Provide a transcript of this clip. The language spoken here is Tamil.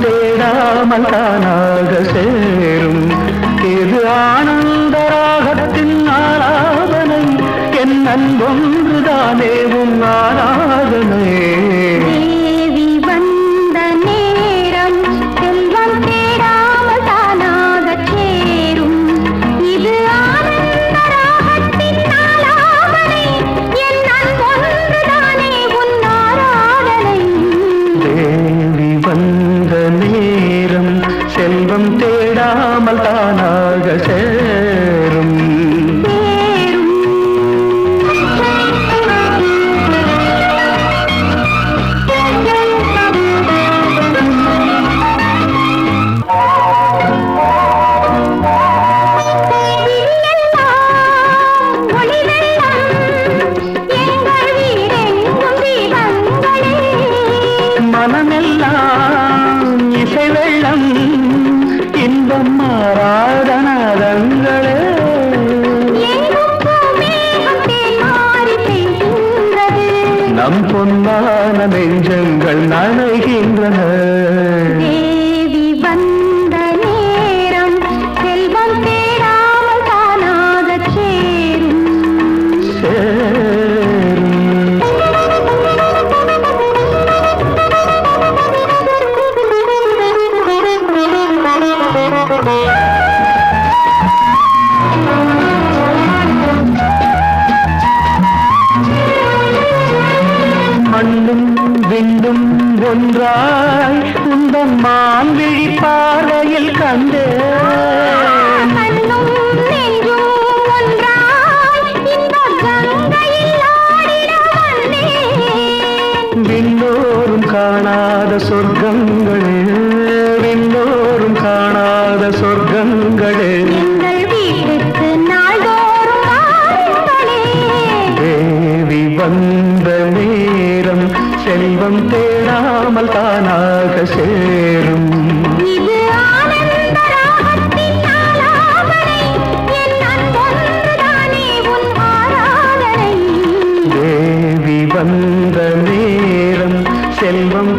தேடாமல் தானாக சேரும். இது ஆனந்த ராகத்தின் ஆராதனை, என் அன்பொன்றுதானே உன் ஆராதனை. தேவி வந்த நேரம் செல்வம் தேடாமல் தானாக சேரும். இது ஆனந்த ராகத்தின் ஆலாபனை, என் அன்பொன்றுதானே உன் ஆராதனை. தேவி வந்த நேரம் செல்வம் தேடாமல் தானாக சேரும். மனமெல்லாம் இசை வெள்ளம், இன்பம் மாறாதனாதங்களே. நம் பொன்னான நெஞ்சங்கள் நனைகின்றன. தேவி வந்த நேரம் செல்வம் தேடாமல் தானாக சேரும். மண்ணும் விண்ணும் ஒன்றாய் உந்தன் மான்விழி பார்வையில் கண்டே. கண்ணும் நெஞ்சும் ஒன்றாய் இன்பக் கங்கையில் ஆடிட வந்தேன். விண்ணோரும் காணாத சொர்க்கங்களே, விண்ணோரும் காணாத சொர்க்கங்களே. எங்கள் வீட்டுக்கு நாள்தோறும் வாருங்களே. தேவி வந்த நேரம் செல்வம் தேடாமல் தானாக சேரும். இது ஆனந்த ராகத்தின் ஆலாபனை, என் அன்பொன்றுதானே உன் ஆராதனை. தேவி வந்த நேரம் செல்வம்